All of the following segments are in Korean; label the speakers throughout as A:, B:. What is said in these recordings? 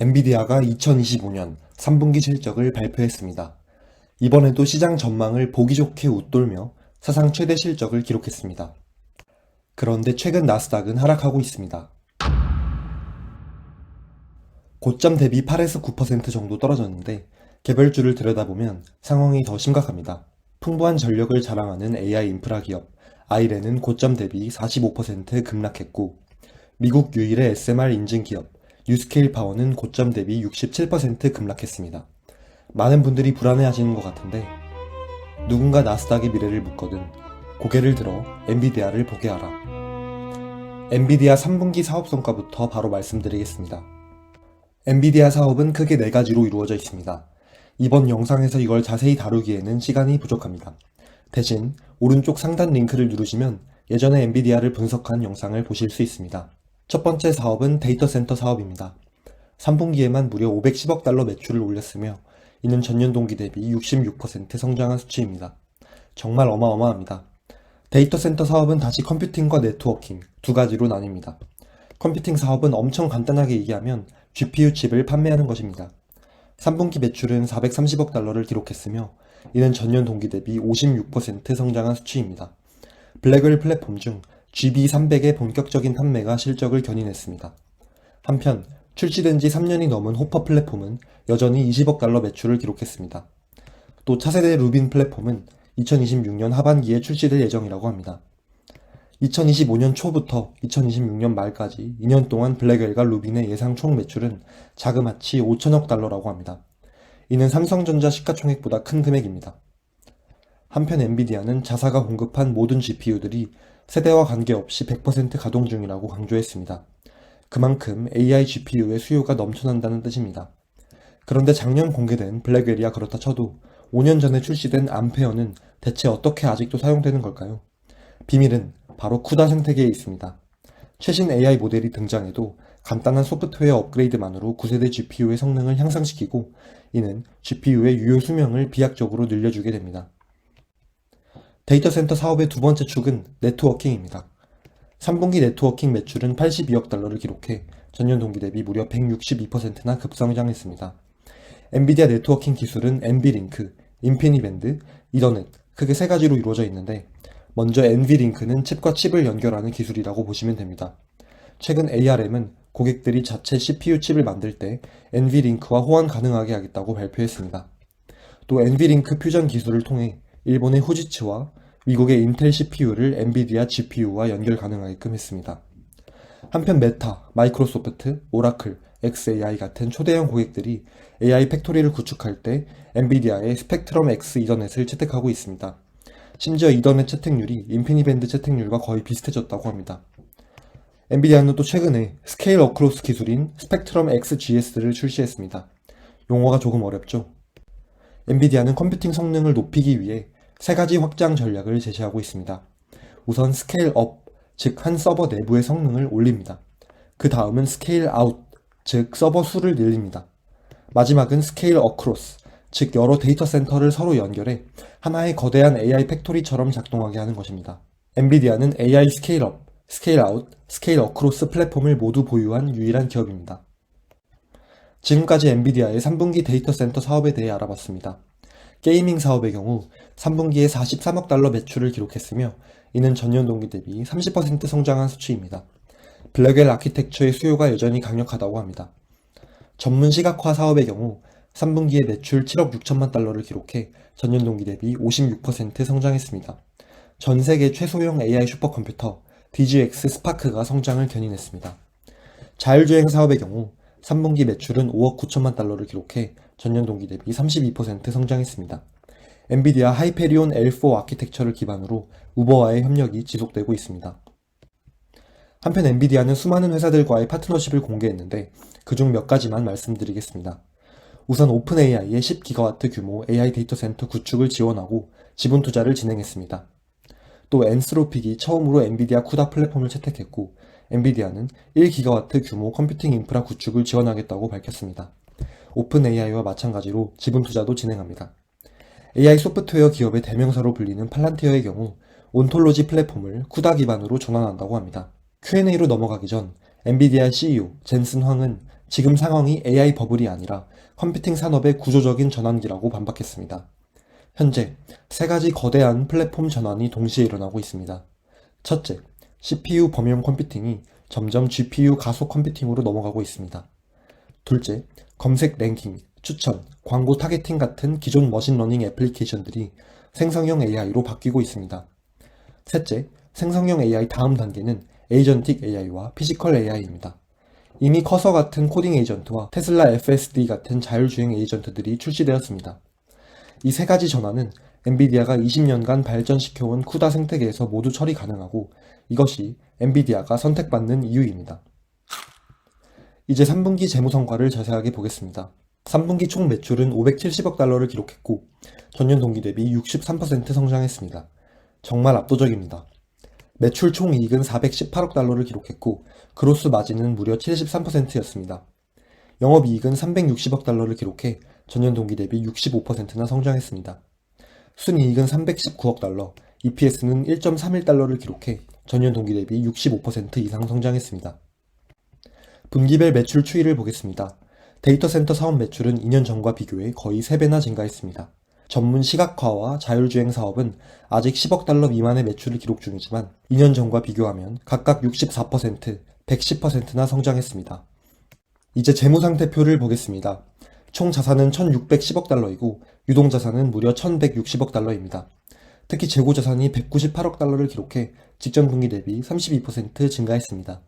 A: 엔비디아가 2025년 3분기 실적을 발표했습니다. 이번에도 시장 전망을 보기 좋게 웃돌며 사상 최대 실적을 기록했습니다. 그런데 최근 나스닥은 하락하고 있습니다. 고점 대비 8에서 9% 정도 떨어졌는데 개별주를 들여다보면 상황이 더 심각합니다. 풍부한 전력을 자랑하는 AI 인프라 기업 아이렌은 고점 대비 45% 급락했고, 미국 유일의 SMR 인증 기업 뉴스케일 파워는 고점 대비 67% 급락했습니다. 많은 분들이 불안해하시는 것 같은데, 누군가 나스닥의 미래를 묻거든 고개를 들어 엔비디아를 보게 하라. 엔비디아 3분기 사업 성과부터 바로 말씀드리겠습니다. 엔비디아 사업은 크게 4가지로 이루어져 있습니다. 이번 영상에서 이걸 자세히 다루기에는 시간이 부족합니다. 대신 오른쪽 상단 링크를 누르시면 예전에 엔비디아를 분석한 영상을 보실 수 있습니다. 첫 번째 사업은 데이터 센터 사업입니다. 3분기에만 무려 510억 달러 매출을 올렸으며 이는 전년 동기 대비 66% 성장한 수치입니다. 정말 어마어마합니다. 데이터 센터 사업은 다시 컴퓨팅과 네트워킹 두 가지로 나뉩니다. 컴퓨팅 사업은 엄청 간단하게 얘기하면 GPU 칩을 판매하는 것입니다. 3분기 매출은 430억 달러를 기록했으며 이는 전년 동기 대비 56% 성장한 수치입니다. 블랙웰 플랫폼 중 GB300의 본격적인 판매가 실적을 견인했습니다. 한편 출시된 지 3년이 넘은 호퍼 플랫폼은 여전히 20억 달러 매출을 기록했습니다. 또 차세대 루빈 플랫폼은 2026년 하반기에 출시될 예정이라고 합니다. 2025년 초부터 2026년 말까지 2년 동안 블랙웰과 루빈의 예상 총 매출은 자그마치 5천억 달러라고 합니다. 이는 삼성전자 시가총액보다 큰 금액입니다. 한편 엔비디아는 자사가 공급한 모든 GPU들이 세대와 관계없이 100% 가동 중이라고 강조했습니다. 그만큼 AI GPU의 수요가 넘쳐난다는 뜻입니다. 그런데 작년 공개된 블랙웰이야 그렇다 쳐도 5년 전에 출시된 암페어는 대체 어떻게 아직도 사용되는 걸까요? 비밀은 바로 쿠다 생태계에 있습니다. 최신 AI 모델이 등장해도 간단한 소프트웨어 업그레이드만으로 9세대 GPU의 성능을 향상시키고, 이는 GPU의 유효 수명을 비약적으로 늘려주게 됩니다. 데이터 센터 사업의 두 번째 축은 네트워킹입니다. 3분기 네트워킹 매출은 82억 달러를 기록해 전년 동기 대비 무려 162%나 급성장했습니다. 엔비디아 네트워킹 기술은 NV링크, 인피니밴드, 이더넷 크게 3가지로 이루어져 있는데, 먼저 NV링크는 칩과 칩을 연결하는 기술이라고 보시면 됩니다. 최근 ARM은 고객들이 자체 CPU 칩을 만들 때 NV링크와 호환 가능하게 하겠다고 발표했습니다. 또 NV링크 퓨전 기술을 통해 일본의 후지츠와 미국의 인텔 CPU를 엔비디아 GPU와 연결 가능하게끔 했습니다. 한편 메타, 마이크로소프트, 오라클, xAI 같은 초대형 고객들이 AI 팩토리를 구축할 때 엔비디아의 스펙트럼 X 이더넷을 채택하고 있습니다. 심지어 이더넷 채택률이 인피니밴드 채택률과 거의 비슷해졌다고 합니다. 엔비디아는 또 최근에 스케일 어크로스 기술인 스펙트럼 XGS를 출시했습니다. 용어가 조금 어렵죠? 엔비디아는 컴퓨팅 성능을 높이기 위해 3가지 확장 전략을 제시하고 있습니다. 우선 스케일 업, 즉 한 서버 내부의 성능을 올립니다. 그 다음은 스케일 아웃, 즉 서버 수를 늘립니다. 마지막은 스케일 어크로스, 즉 여러 데이터 센터를 서로 연결해 하나의 거대한 AI 팩토리처럼 작동하게 하는 것입니다. 엔비디아는 AI 스케일 업, 스케일 아웃, 스케일 어크로스 플랫폼을 모두 보유한 유일한 기업입니다. 지금까지 엔비디아의 3분기 데이터 센터 사업에 대해 알아봤습니다. 게이밍 사업의 경우 3분기에 43억 달러 매출을 기록했으며 이는 전년 동기 대비 30% 성장한 수치입니다. 블랙웰 아키텍처의 수요가 여전히 강력하다고 합니다. 전문 시각화 사업의 경우 3분기에 매출 7억 6천만 달러를 기록해 전년 동기 대비 56% 성장했습니다. 전 세계 최소형 AI 슈퍼컴퓨터 DGX 스파크가 성장을 견인했습니다. 자율주행 사업의 경우 3분기 매출은 5억 9천만 달러를 기록해 전년 동기 대비 32% 성장했습니다. 엔비디아 하이페리온 L4 아키텍처를 기반으로 우버와의 협력이 지속되고 있습니다. 한편 엔비디아는 수많은 회사들과의 파트너십을 공개했는데 그중 몇 가지만 말씀드리겠습니다. 우선 오픈 AI의 10기가와트 규모 AI 데이터 센터 구축을 지원하고 지분 투자를 진행했습니다. 또 엔스로픽이 처음으로 엔비디아 쿠다 플랫폼을 채택했고, 엔비디아는 1기가와트 규모 컴퓨팅 인프라 구축을 지원하겠다고 밝혔습니다. 오픈 AI와 마찬가지로 지분 투자도 진행합니다. AI 소프트웨어 기업의 대명사로 불리는 팔란티어의 경우 온톨로지 플랫폼을 쿠다 기반으로 전환한다고 합니다. Q&A로 넘어가기 전 엔비디아 CEO 젠슨 황은 지금 상황이 AI 버블이 아니라 컴퓨팅 산업의 구조적인 전환기라고 반박했습니다. 현재 세 가지 거대한 플랫폼 전환이 동시에 일어나고 있습니다. 첫째, CPU 범용 컴퓨팅이 점점 GPU 가속 컴퓨팅으로 넘어가고 있습니다. 둘째, 검색 랭킹, 추천, 광고 타겟팅 같은 기존 머신러닝 애플리케이션들이 생성형 AI로 바뀌고 있습니다. 셋째, 생성형 AI 다음 단계는 에이전틱 AI와 피지컬 AI입니다. 이미 커서 같은 코딩 에이전트와 테슬라 FSD 같은 자율주행 에이전트들이 출시되었습니다. 이 세 가지 전환은 엔비디아가 20년간 발전시켜온 쿠다 생태계에서 모두 처리 가능하고 이것이 엔비디아가 선택받는 이유입니다. 이제 3분기 재무성과를 자세하게 보겠습니다. 3분기 총 매출은 570억 달러를 기록했고 전년 동기 대비 63% 성장했습니다. 정말 압도적입니다. 매출 총이익은 418억 달러를 기록했고 그로스 마진은 무려 73%였습니다. 영업이익은 360억 달러를 기록해 전년 동기 대비 65%나 성장했습니다. 순이익은 319억 달러, EPS는 1.31달러를 기록해 전년 동기 대비 65% 이상 성장했습니다. 분기별 매출 추이를 보겠습니다. 데이터 센터 사업 매출은 2년 전과 비교해 거의 3배나 증가했습니다. 전문 시각화와 자율주행 사업은 아직 10억 달러 미만의 매출을 기록 중이지만 2년 전과 비교하면 각각 64%, 110%나 성장했습니다. 이제 재무상태표를 보겠습니다. 총 자산은 1,610억 달러이고 유동자산은 무려 1,160억 달러입니다. 특히 재고자산이 198억 달러를 기록해 직전 분기 대비 32% 증가했습니다.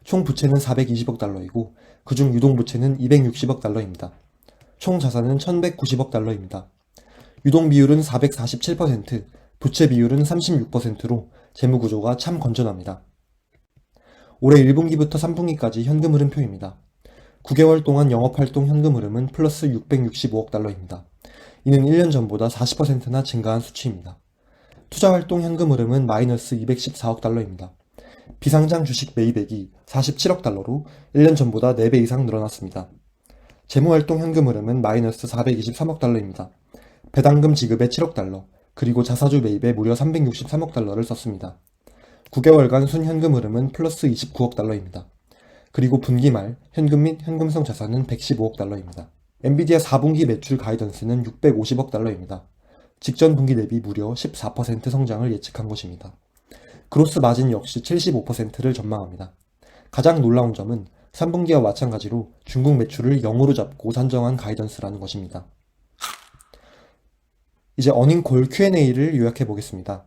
A: 총 부채는 420억 달러이고 그중 유동부채는 260억 달러입니다. 총 자산은 1,190억 달러입니다. 유동 비율은 447%, 부채 비율은 36%로 재무구조가 참 건전합니다. 올해 1분기부터 3분기까지 현금 흐름표입니다. 9개월 동안 영업활동 현금 흐름은 플러스 665억 달러입니다. 이는 1년 전보다 40%나 증가한 수치입니다. 투자활동 현금 흐름은 마이너스 214억 달러입니다. 비상장 주식 매입액이 47억 달러로 1년 전보다 4배 이상 늘어났습니다. 재무활동 현금 흐름은 마이너스 423억 달러입니다. 배당금 지급에 7억 달러, 그리고 자사주 매입에 무려 363억 달러를 썼습니다. 9개월간 순현금 흐름은 플러스 29억 달러입니다. 그리고 분기 말 현금 및 현금성 자산은 115억 달러입니다. 엔비디아 4분기 매출 가이던스는 650억 달러입니다. 직전 분기 대비 무려 14% 성장을 예측한 것입니다. 그로스 마진 역시 75%를 전망합니다. 가장 놀라운 점은 3분기와 마찬가지로 중국 매출을 0으로 잡고 산정한 가이던스라는 것입니다. 이제 어닝콜 Q&A를 요약해 보겠습니다.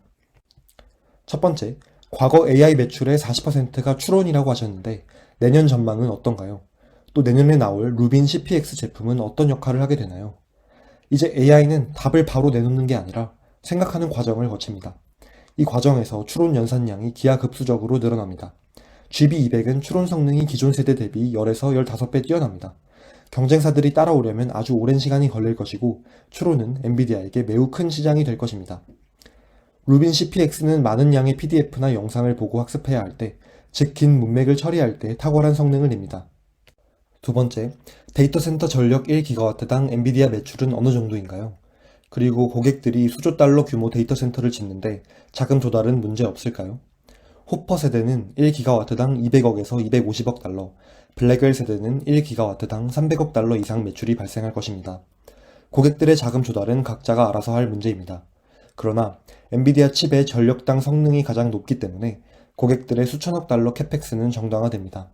A: 첫 번째, 과거 AI 매출의 40%가 추론이라고 하셨는데 내년 전망은 어떤가요? 또 내년에 나올 루빈 CPX 제품은 어떤 역할을 하게 되나요? 이제 AI는 답을 바로 내놓는 게 아니라 생각하는 과정을 거칩니다. 이 과정에서 추론 연산량이 기하급수적으로 늘어납니다. GB200은 추론 성능이 기존 세대 대비 10에서 15배 뛰어납니다. 경쟁사들이 따라오려면 아주 오랜 시간이 걸릴 것이고 추론은 엔비디아에게 매우 큰 시장이 될 것입니다. 루빈 CPX는 많은 양의 PDF나 영상을 보고 학습해야 할 때, 즉 긴 문맥을 처리할 때 탁월한 성능을 냅니다. 두 번째, 데이터 센터 전력 1GW당 엔비디아 매출은 어느 정도인가요? 그리고 고객들이 수조 달러 규모 데이터 센터를 짓는데 자금 조달은 문제 없을까요? 호퍼 세대는 1GW당 200억에서 250억 달러, 블랙웰 세대는 1GW당 300억 달러 이상 매출이 발생할 것입니다. 고객들의 자금 조달은 각자가 알아서 할 문제입니다. 그러나 엔비디아 칩의 전력당 성능이 가장 높기 때문에 고객들의 수천억 달러 캐펙스는 정당화됩니다.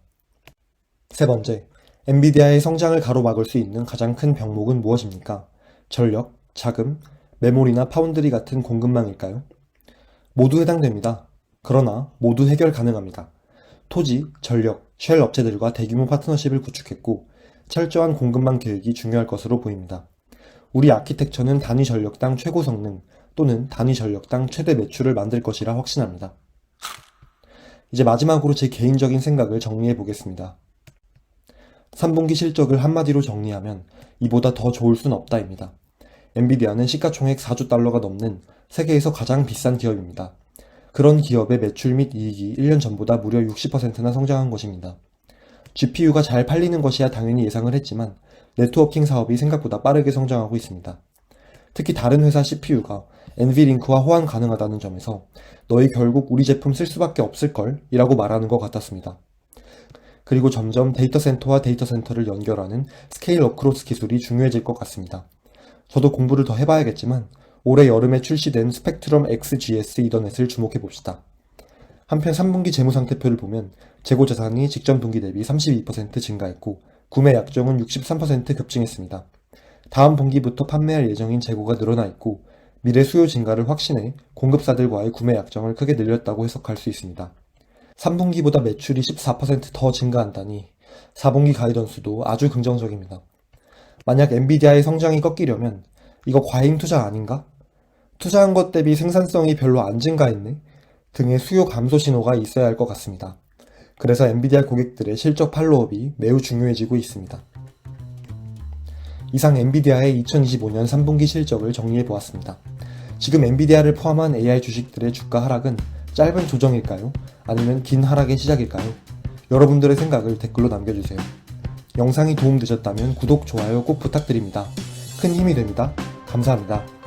A: 세 번째, 엔비디아의 성장을 가로막을 수 있는 가장 큰 병목은 무엇입니까? 전력, 자금, 메모리나 파운드리 같은 공급망일까요? 모두 해당됩니다. 그러나 모두 해결 가능합니다. 토지, 전력, 쉘 업체들과 대규모 파트너십을 구축했고 철저한 공급망 계획이 중요할 것으로 보입니다. 우리 아키텍처는 단위 전력당 최고 성능 또는 단위 전력당 최대 매출을 만들 것이라 확신합니다. 이제 마지막으로 제 개인적인 생각을 정리해 보겠습니다. 3분기 실적을 한마디로 정리하면 이보다 더 좋을 순 없다입니다. 엔비디아는 시가총액 4조 달러가 넘는 세계에서 가장 비싼 기업입니다. 그런 기업의 매출 및 이익이 1년 전보다 무려 60%나 성장한 것입니다. GPU가 잘 팔리는 것이야 당연히 예상을 했지만 네트워킹 사업이 생각보다 빠르게 성장하고 있습니다. 특히 다른 회사 CPU가 엔비링크와 호환 가능하다는 점에서 너희 결국 우리 제품 쓸 수밖에 없을걸? 이라고 말하는 것 같았습니다. 그리고 점점 데이터 센터와 데이터 센터를 연결하는 스케일 어크로스 기술이 중요해질 것 같습니다. 저도 공부를 더 해봐야겠지만 올해 여름에 출시된 스펙트럼 XGS 이더넷을 주목해봅시다. 한편 3분기 재무상태표를 보면 재고자산이 직전 분기 대비 32% 증가했고 구매 약정은 63% 급증했습니다. 다음 분기부터 판매할 예정인 재고가 늘어나 있고 미래 수요 증가를 확신해 공급사들과의 구매 약정을 크게 늘렸다고 해석할 수 있습니다. 3분기보다 매출이 14%더 증가한다니 4분기 가이던스도 아주 긍정적입니다. 만약 엔비디아의 성장이 꺾이려면 이거 과잉 투자 아닌가? 투자한 것 대비 생산성이 별로 안 증가했네? 등의 수요 감소 신호가 있어야 할 것 같습니다. 그래서 엔비디아 고객들의 실적 팔로업이 매우 중요해지고 있습니다. 이상 엔비디아의 2025년 3분기 실적을 정리해보았습니다. 지금 엔비디아를 포함한 AI 주식들의 주가 하락은 짧은 조정일까요? 아니면 긴 하락의 시작일까요? 여러분들의 생각을 댓글로 남겨주세요. 영상이 도움되셨다면 구독, 좋아요 꼭 부탁드립니다. 큰 힘이 됩니다. 감사합니다.